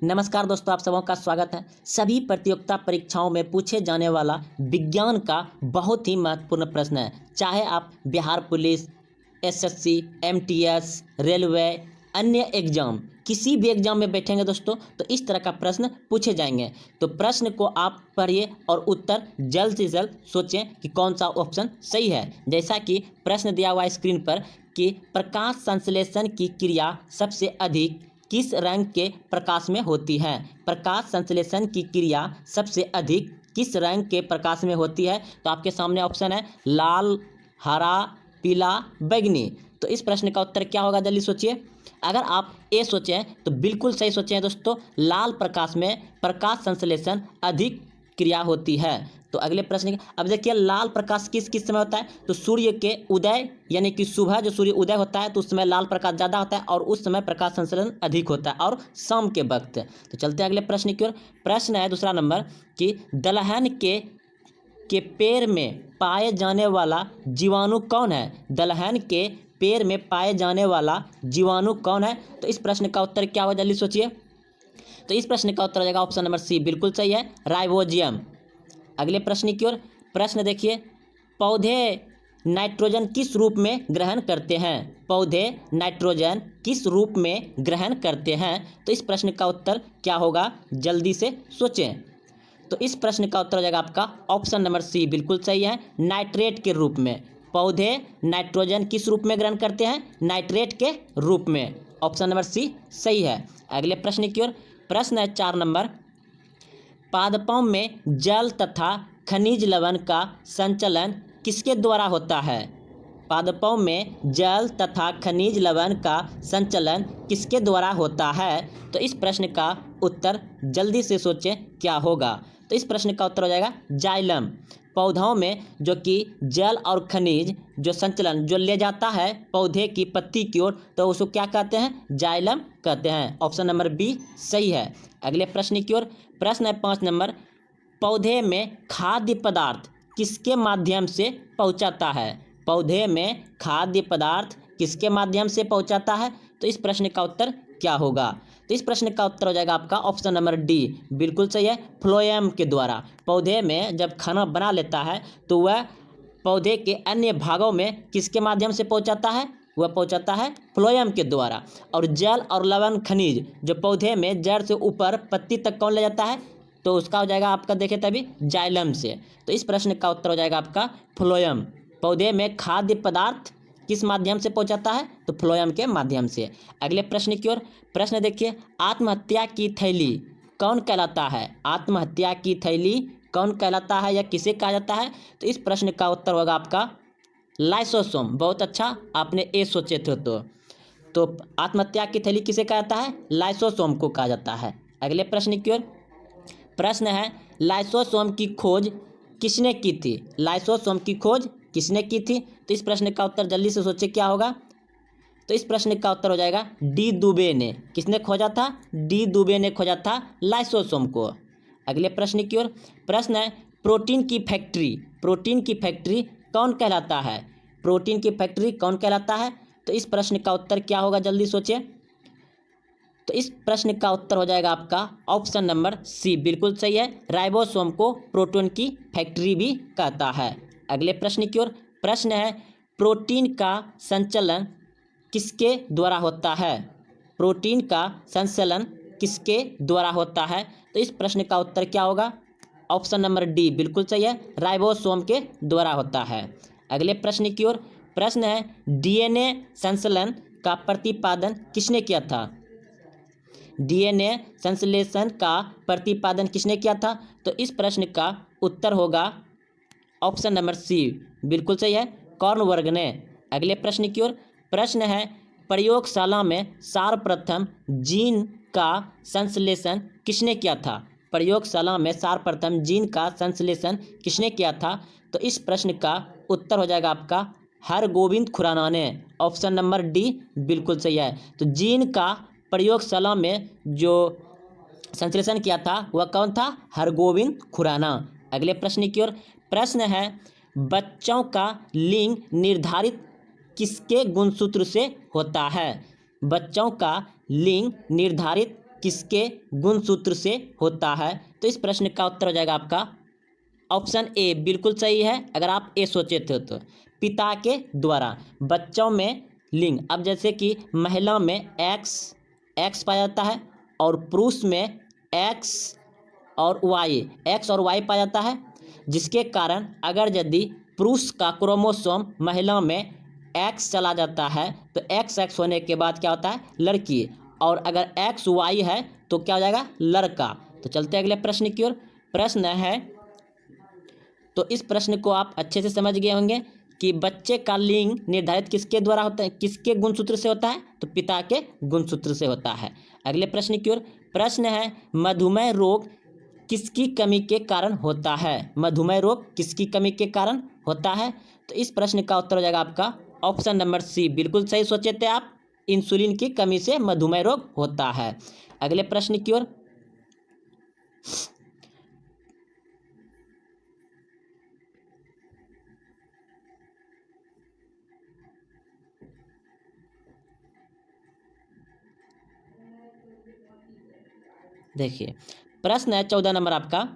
नमस्कार दोस्तों, आप सबों का स्वागत है। सभी प्रतियोगिता परीक्षाओं में पूछे जाने वाला विज्ञान का बहुत ही महत्वपूर्ण प्रश्न है। चाहे आप Bihar police, SSC, MTS, railway, अन्य एग्जाम, किसी भी एग्जाम में बैठेंगे दोस्तों तो इस तरह का प्रश्न पूछे जाएंगे। तो प्रश्न को आप पढ़िए और उत्तर जल्द से जल्द सोचें कि कौन सा ऑप्शन सही है। जैसा कि प्रश्न दिया हुआ है स्क्रीन पर कि प्रकाश संश्लेषण की क्रिया सबसे अधिक किस रंग के प्रकाश में होती है। प्रकाश संश्लेषण की क्रिया सबसे अधिक किस रंग के प्रकाश में होती है। तो आपके सामने ऑप्शन है लाल, हरा, पीला, बैंगनी। तो इस प्रश्न का उत्तर क्या होगा, जल्दी सोचिए। अगर आप ए सोचें तो बिल्कुल सही सोचें दोस्तों, लाल प्रकाश में प्रकाश संश्लेषण अधिक क्रिया होती है। तो अगले प्रश्न अब देखिए, लाल प्रकाश किस किस समय होता है। तो सूर्य के उदय यानी कि सुबह जो सूर्य उदय होता है तो उस समय लाल प्रकाश ज़्यादा होता है और उस समय प्रकाश संश्लेषण अधिक होता है, और शाम के वक्त। तो चलते हैं अगले प्रश्न की ओर। प्रश्न है दूसरा नंबर कि दलहन के पेड़ में पाए जाने वाला जीवाणु कौन है। दलहन के पेड़ में पाए जाने वाला जीवाणु कौन है। तो इस प्रश्न का उत्तर क्या होगा, जल्दी सोचिए। तो इस प्रश्न का उत्तर हो जाएगा ऑप्शन नंबर सी, बिल्कुल सही है, राइबोजियम। अगले प्रश्न की ओर। प्रश्न देखिए, पौधे नाइट्रोजन किस रूप में ग्रहण करते हैं। पौधे नाइट्रोजन किस रूप में ग्रहण करते हैं। तो इस प्रश्न का उत्तर क्या होगा, जल्दी से सोचें। तो इस प्रश्न का उत्तर हो जाएगा आपका ऑप्शन नंबर सी, बिल्कुल सही है, नाइट्रेट के रूप में। पौधे नाइट्रोजन किस रूप में ग्रहण करते हैं, नाइट्रेट के रूप में। ऑप्शन नंबर सी सही है। अगले प्रश्न की ओर। प्रश्न है 4 नंबर, पादपों में जल तथा खनिज लवण का संचलन किसके द्वारा होता है। पादपों में जल तथा खनिज लवण का संचलन किसके द्वारा होता है। तो इस प्रश्न का उत्तर जल्दी से सोचें क्या होगा। तो इस प्रश्न का उत्तर हो जाएगा जाइलम। पौधों में जो कि जल और खनिज जो संचलन जो ले जाता है पौधे की पत्ती की ओर, तो उसको क्या कहते हैं, जाइलम कहते हैं। ऑप्शन नंबर बी सही है। अगले प्रश्न की ओर। प्रश्न है 5 नंबर, पौधे में खाद्य पदार्थ किसके माध्यम से पहुंचाता है। पौधे में खाद्य पदार्थ किसके माध्यम से पहुंचाता है। तो इस प्रश्न का उत्तर क्या होगा। तो इस प्रश्न का उत्तर हो जाएगा आपका ऑप्शन नंबर डी, बिल्कुल सही है, फ्लोएम के द्वारा। पौधे में जब खाना बना लेता है तो वह पौधे के अन्य भागों में किसके माध्यम से पहुंचाता है, वह पहुंचाता है फ्लोएम के द्वारा। और जल और लवण खनिज जो पौधे में जड़ से ऊपर पत्ती तक कौन ले जाता है, तो उसका हो जाएगा आपका देखे तभी जाइलम से। तो इस प्रश्न का उत्तर हो जाएगा आपका फ्लोएम। पौधे में खाद्य पदार्थ किस माध्यम से पहुंचाता है, तो फ्लोएम के माध्यम से। अगले प्रश्न की ओर। प्रश्न देखिए, आत्महत्या की थैली कौन कहलाता है। आत्महत्या की थैली कौन कहलाता है या किसे कहा जाता है। तो इस प्रश्न का उत्तर होगा आपका लाइसोसोम। बहुत अच्छा, आपने ए सोचे थे। तो आत्महत्या की थैली किसे कहा जाता है, लाइसोसोम को कहा जाता है। अगले प्रश्न की ओर। प्रश्न है, लाइसोसोम की खोज किसने की थी। लाइसोसोम की खोज किसने की थी। तो इस प्रश्न का उत्तर जल्दी से सोचिए क्या होगा। तो इस प्रश्न का उत्तर हो जाएगा डी दुबे ने। किसने खोजा था, डी दुबे ने खोजा था लाइसोसोम को। अगले प्रश्न की ओर। प्रश्न है, प्रोटीन की फैक्ट्री, प्रोटीन की फैक्ट्री कौन कहलाता है। प्रोटीन की फैक्ट्री कौन कहलाता है। तो इस प्रश्न का उत्तर क्या होगा, जल्दी सोचिए। तो इस प्रश्न का उत्तर हो जाएगा आपका ऑप्शन नंबर सी, बिल्कुल सही है, राइबोसोम को प्रोटीन की फैक्ट्री भी कहता है। अगले प्रश्न की ओर। प्रश्न है, प्रोटीन का संचलन किसके द्वारा होता है। प्रोटीन का संचलन किसके द्वारा होता है। तो इस प्रश्न का उत्तर क्या होगा, ऑप्शन नंबर डी, बिल्कुल सही है, राइबोसोम के द्वारा होता है। अगले प्रश्न की ओर। प्रश्न है, डीएनए संश्लेषण का प्रतिपादन किसने किया था। डीएनए संश्लेषण का प्रतिपादन किसने किया था। तो इस प्रश्न का उत्तर होगा ऑप्शन नंबर सी, बिल्कुल सही है, कॉर्नवर्ग ने। अगले प्रश्न की ओर। प्रश्न है, प्रयोगशाला में सर्वप्रथम जीन का संश्लेषण किसने किया था। प्रयोगशाला में सर्वप्रथम जीन का संश्लेषण किसने किया था। तो इस प्रश्न का उत्तर हो जाएगा आपका हरगोविंद खुराना ने। ऑप्शन नंबर डी बिल्कुल सही है। तो जीन का प्रयोगशाला में जो संश्लेषण किया था वह कौन था, हरगोविंद खुराना। अगले प्रश्न की ओर। प्रश्न है, बच्चों का लिंग निर्धारित किसके गुणसूत्र से होता है। बच्चों का लिंग निर्धारित किसके गुणसूत्र से होता है? तो इस प्रश्न का उत्तर हो जाएगा आपका ऑप्शन ए बिल्कुल सही है। अगर आप ए सोचे थे तो पिता के द्वारा। बच्चों में लिंग, अब जैसे कि महिला में एक्स पाया जाता है और पुरुष में एक्स और वाई पाया जाता है, जिसके कारण अगर यदि पुरुष का क्रोमोसोम महिला में एक्स चला जाता है तो एक्स होने के बाद क्या होता है? लड़की। और अगर एक्स वाई है तो क्या हो जाएगा? लड़का। तो चलते अगले प्रश्न की ओर। प्रश्न है, तो इस प्रश्न को आप अच्छे से समझ गए होंगे कि बच्चे का लिंग निर्धारित किसके द्वारा होता है, किसके गुणसूत्र से होता है? तो पिता के गुणसूत्र से होता है। अगले प्रश्न की ओर। प्रश्न है, मधुमेह रोग किसकी कमी के कारण होता है? मधुमेह रोग किसकी कमी के कारण होता है? तो इस प्रश्न का उत्तर हो जाएगा आपका ऑप्शन नंबर सी। बिल्कुल सही सोचे थे आप, इंसुलिन की कमी से मधुमेह रोग होता है। अगले प्रश्न की ओर। देखिए प्रश्न है 14 नंबर आपका,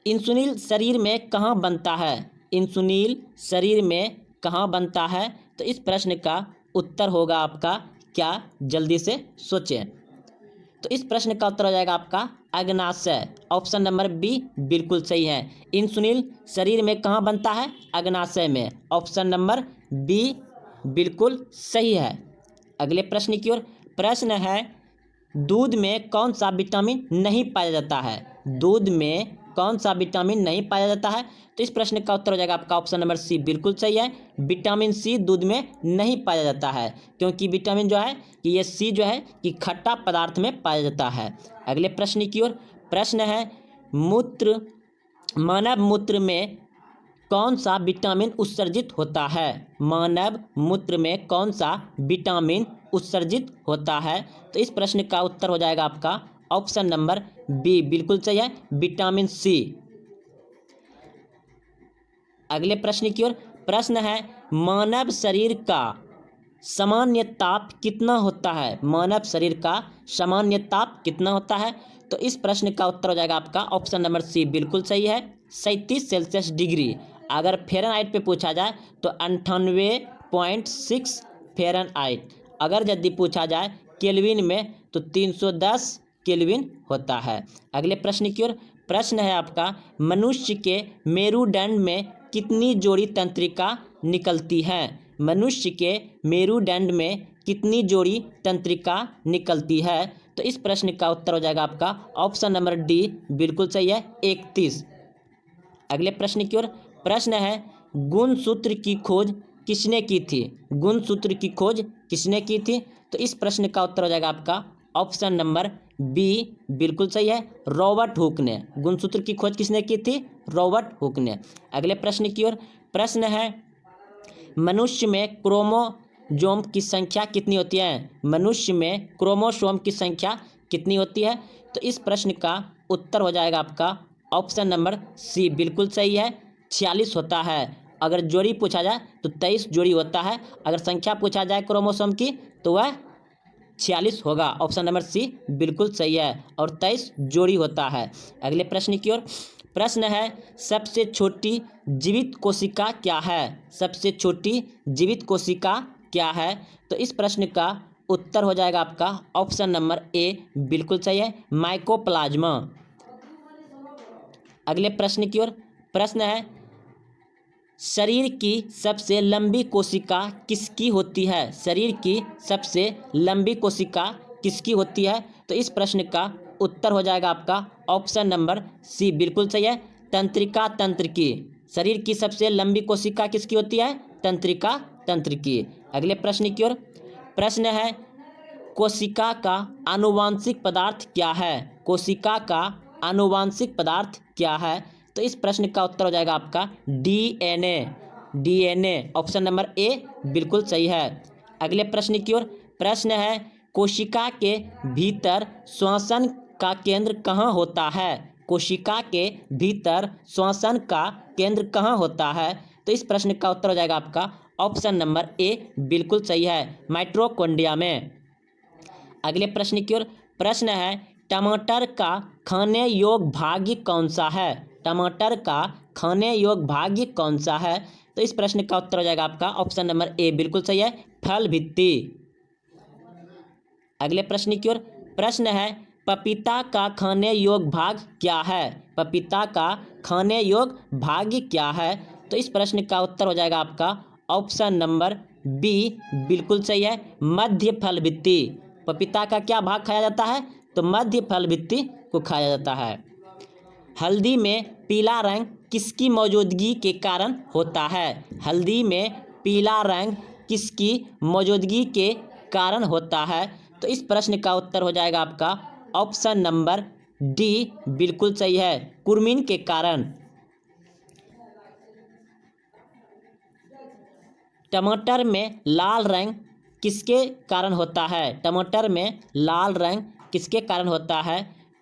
इंसुलिन शरीर में कहाँ बनता है? इंसुलिन शरीर में कहाँ बनता है? तो इस प्रश्न का उत्तर होगा आपका क्या? जल्दी से सोचें। तो इस प्रश्न का उत्तर हो जाएगा आपका अग्नाशय। ऑप्शन नंबर बी बिल्कुल सही है। इंसुलिन शरीर में कहाँ बनता है? अग्नाशय में। ऑप्शन नंबर बी बिल्कुल सही है। अगले प्रश्न की ओर। प्रश्न है, दूध में कौन सा विटामिन नहीं पाया जाता है? दूध में कौन सा विटामिन नहीं पाया जाता है? तो इस प्रश्न का उत्तर हो जाएगा आपका ऑप्शन नंबर सी बिल्कुल सही है। विटामिन सी दूध में नहीं पाया जाता है, क्योंकि विटामिन जो है कि ये सी जो है कि खट्टा पदार्थ में पाया जाता है। अगले प्रश्न की ओर। प्रश्न है, मानव मूत्र में कौन सा विटामिन उत्सर्जित होता है? मानव मूत्र में कौन सा विटामिन उत्सर्जित होता है? तो इस प्रश्न का उत्तर हो जाएगा आपका ऑप्शन नंबर बी बिल्कुल सही है, विटामिन सी। अगले प्रश्न की ओर। प्रश्न है, मानव शरीर का सामान्य ताप कितना होता है? मानव शरीर का सामान्य ताप कितना होता है? तो इस प्रश्न का उत्तर हो जाएगा आपका ऑप्शन नंबर सी बिल्कुल सही है, 37 सेल्सियस डिग्री। अगर फ़ारेनहाइट पे पूछा जाए तो 98.6 फ़ारेनहाइट। अगर यदि पूछा जाए केल्विन में तो 310 केल्विन होता है। अगले प्रश्न की ओर। प्रश्न है आपका, मनुष्य के मेरुदंड में कितनी जोड़ी तंत्रिका निकलती है? मनुष्य के मेरुदंड में कितनी जोड़ी तंत्रिका निकलती है? तो इस प्रश्न का उत्तर हो जाएगा आपका ऑप्शन नंबर डी बिल्कुल सही है, 31। अगले प्रश्न की ओर। प्रश्न है, गुणसूत्र की खोज किसने की थी? गुणसूत्र की खोज किसने की थी? तो इस प्रश्न का उत्तर हो जाएगा आपका ऑप्शन नंबर बी बिल्कुल सही है, रॉबर्ट हुक ने। गुणसूत्र की खोज किसने की थी? रॉबर्ट हुक ने। अगले प्रश्न की ओर। प्रश्न है, मनुष्य में क्रोमोसोम की संख्या कितनी होती है? मनुष्य में क्रोमोसोम की संख्या कितनी होती है? तो इस प्रश्न का उत्तर हो जाएगा आपका ऑप्शन नंबर सी बिल्कुल सही है, 46 होता है। अगर जोड़ी पूछा जाए तो 23 जोड़ी होता है। अगर संख्या पूछा जाए क्रोमोसोम की तो वह 46 होगा। ऑप्शन नंबर सी बिल्कुल सही है और 23 जोड़ी होता है। अगले प्रश्न की ओर। प्रश्न है, सबसे छोटी जीवित कोशिका क्या है? सबसे छोटी जीवित कोशिका क्या है? तो इस प्रश्न का उत्तर हो जाएगा आपका ऑप्शन नंबर ए बिल्कुल सही है, माइकोप्लाज्मा। अगले प्रश्न की ओर। प्रश्न है, शरीर की सबसे लंबी कोशिका किसकी होती है? शरीर की सबसे लंबी कोशिका किसकी होती है? तो इस प्रश्न का उत्तर हो जाएगा आपका ऑप्शन नंबर सी बिल्कुल सही है, तंत्रिका तंत्र की। शरीर की सबसे लंबी कोशिका किसकी होती है? तंत्रिका तंत्र की। अगले प्रश्न की ओर। प्रश्न है, कोशिका का आनुवांशिक पदार्थ क्या है? कोशिका का आनुवांशिक पदार्थ क्या है? तो इस प्रश्न का उत्तर हो जाएगा आपका DNA. DNA option number A बिल्कुल सही है। अगले प्रश्न की ओर। प्रश्न है, कोशिका के भीतर श्वसन का केंद्र कहाँ होता है? कोशिका के भीतर श्वसन का केंद्र कहाँ होता है? तो इस प्रश्न का उत्तर हो जाएगा आपका ऑप्शन नंबर ए बिल्कुल सही है, माइटोकॉन्ड्रिया में। अगले प्रश्न की ओर। प्रश्न है टमाटर का खाने योग्य भाग्य कौन सा है? टमाटर का खाने योग्य भाग्य कौन सा है? तो इस प्रश्न का उत्तर हो जाएगा आपका ऑप्शन नंबर ए, बिल्कुल सही है, फल भित्ति। अगले प्रश्न की ओर। प्रश्न है पपीता का खाने योग्य भाग क्या है? पपीता का खाने योग्य भाग्य क्या है? तो इस प्रश्न का उत्तर हो जाएगा आपका ऑप्शन नंबर बी, बिल्कुल सही है, मध्य फल भित्ति। पपीता का क्या भाग खाया जाता है? तो मध्य फल भित्ति को खाया जाता है। हल्दी में पीला रंग किसकी मौजूदगी के कारण होता है? हल्दी में पीला रंग किसकी मौजूदगी के कारण होता है? तो इस प्रश्न का उत्तर हो जाएगा आपका ऑप्शन नंबर डी, बिल्कुल सही है, कुर्मीन के कारण। टमाटर में लाल रंग किसके कारण होता है? टमाटर में लाल रंग किसके कारण होता है?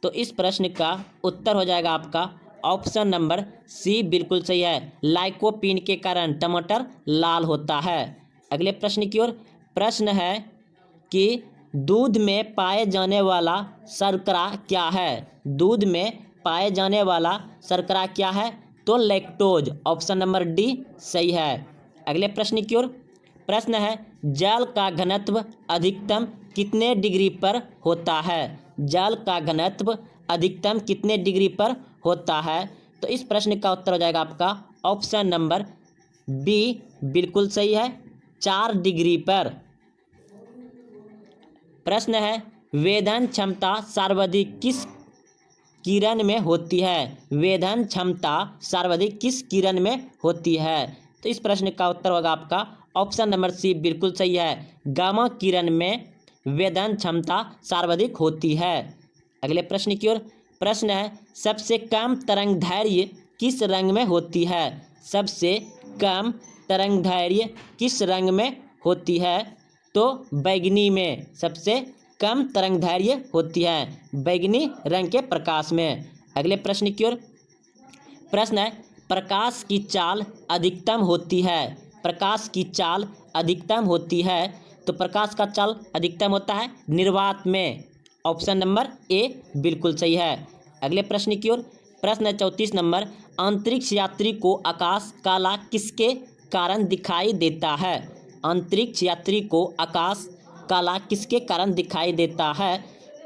तो इस प्रश्न का उत्तर हो जाएगा आपका ऑप्शन नंबर सी, बिल्कुल सही है, लाइकोपीन के कारण टमाटर लाल होता है। अगले प्रश्न की ओर। प्रश्न है कि दूध में पाए जाने वाला शर्करा क्या है? दूध में पाए जाने वाला शर्करा क्या है? तो लैक्टोज, ऑप्शन नंबर डी सही है। अगले प्रश्न की ओर। प्रश्न है जल का घनत्व अधिकतम कितने डिग्री पर होता है? जल का घनत्व अधिकतम कितने डिग्री पर होता है? तो इस प्रश्न का उत्तर हो जाएगा आपका ऑप्शन नंबर बी, बिल्कुल सही है, 4 डिग्री पर। प्रश्न है वेधन क्षमता सर्वाधिक किस किरण में होती है? वेधन क्षमता सर्वाधिक किस किरण में होती है? तो इस प्रश्न का उत्तर होगा आपका ऑप्शन नंबर सी, बिल्कुल सही है, गामा किरण में वेधन क्षमता सर्वाधिक होती है। अगले प्रश्न की ओर। प्रश्न है सबसे कम तरंगदैर्घ्य किस रंग में होती है? सबसे कम तरंगदैर्घ्य किस रंग में होती है? तो बैगनी में सबसे कम तरंगदैर्घ्य होती है, बैगनी रंग के प्रकाश में। अगले प्रश्न की ओर। प्रश्न है प्रकाश की चाल अधिकतम होती है? प्रकाश की चाल अधिकतम होती है, तो प्रकाश का चाल अधिकतम होता है निर्वात में, ऑप्शन नंबर ए, बिल्कुल सही है। अगले प्रश्न की ओर। प्रश्न है 34 नंबर। अंतरिक्ष यात्री को आकाश काला किसके कारण दिखाई देता है? अंतरिक्ष यात्री को आकाश काला किसके कारण दिखाई देता है?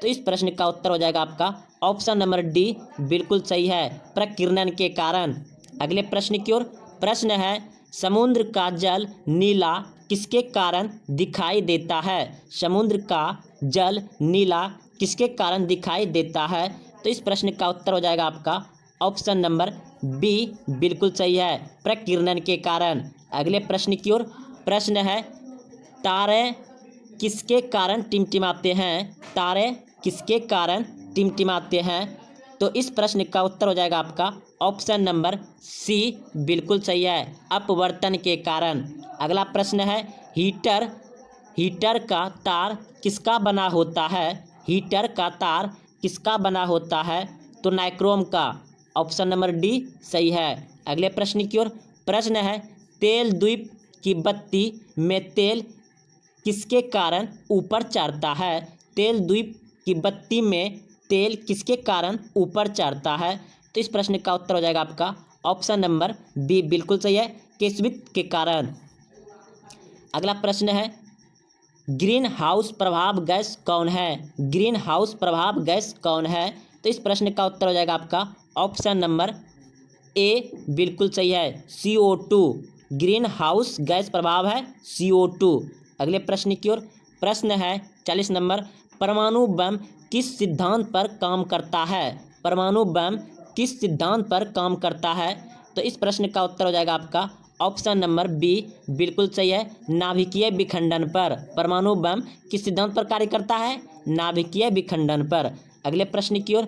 तो इस प्रश्न का उत्तर हो जाएगा आपका ऑप्शन नंबर डी, बिल्कुल सही है, प्रकीर्णन के कारण। अगले प्रश्न की ओर। प्रश्न है समुद्र का जल नीला किसके कारण दिखाई देता है? समुद्र का जल नीला किसके कारण दिखाई देता है? तो इस प्रश्न का उत्तर हो जाएगा आपका ऑप्शन नंबर बी, बिल्कुल सही है, प्रकीर्णन के कारण। अगले प्रश्न की ओर। प्रश्न है तारे किसके कारण टिमटिमाते हैं? तारे किसके कारण टिमटिमाते हैं? तो इस प्रश्न का उत्तर हो जाएगा आपका ऑप्शन नंबर सी, बिल्कुल सही है, अपवर्तन के कारण। अगला प्रश्न है हीटर का तार किसका बना होता है? हीटर का तार किसका बना होता है? तो नाइक्रोम का, ऑप्शन नंबर डी सही है। अगले प्रश्न की ओर। प्रश्न है तेल द्वीप की बत्ती में तेल किसके कारण ऊपर चढ़ता है? तेल द्वीप की बत्ती में तेल किसके कारण ऊपर चढ़ता है? तो इस प्रश्न का उत्तर हो जाएगा आपका ऑप्शन नंबर बी, बिल्कुल सही है, केसवित के कारण। अगला प्रश्न है ग्रीन हाउस प्रभाव गैस कौन है? ग्रीन हाउस प्रभाव गैस कौन है? तो इस प्रश्न का उत्तर हो जाएगा आपका ऑप्शन नंबर ए, बिल्कुल सही है, CO2। ग्रीन हाउस गैस प्रभाव है CO2। अगले प्रश्न की ओर। प्रश्न है 40 नंबर। परमाणु बम किस सिद्धांत पर काम करता है? परमाणु बम किस सिद्धांत पर काम करता है? तो इस प्रश्न का उत्तर हो जाएगा आपका ऑप्शन नंबर बी, बिल्कुल सही है, नाभिकीय विखंडन पर। परमाणु बम किस सिद्धांत पर कार्य करता है? नाभिकीय विखंडन पर। अगले प्रश्न की ओर।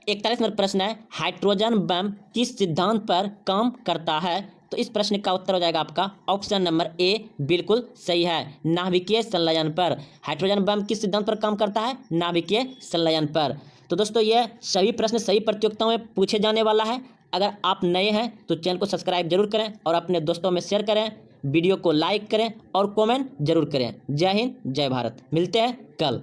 41 नंबर प्रश्न है हाइड्रोजन बम किस सिद्धांत पर काम करता है? तो इस प्रश्न का उत्तर हो जाएगा आपका ऑप्शन नंबर ए, बिल्कुल सही है, नाभिकीय संलयन पर। हाइड्रोजन बम किस सिद्धांत पर काम करता है? नाभिकीय संलयन पर। तो दोस्तों ये सभी प्रश्न सही प्रतियोगिताओं में पूछे जाने वाला है। अगर आप नए हैं तो चैनल को सब्सक्राइब जरूर करें और अपने दोस्तों में शेयर करें, वीडियो को लाइक करें और कमेंट जरूर करें। जय हिंद, जय भारत। मिलते हैं कल।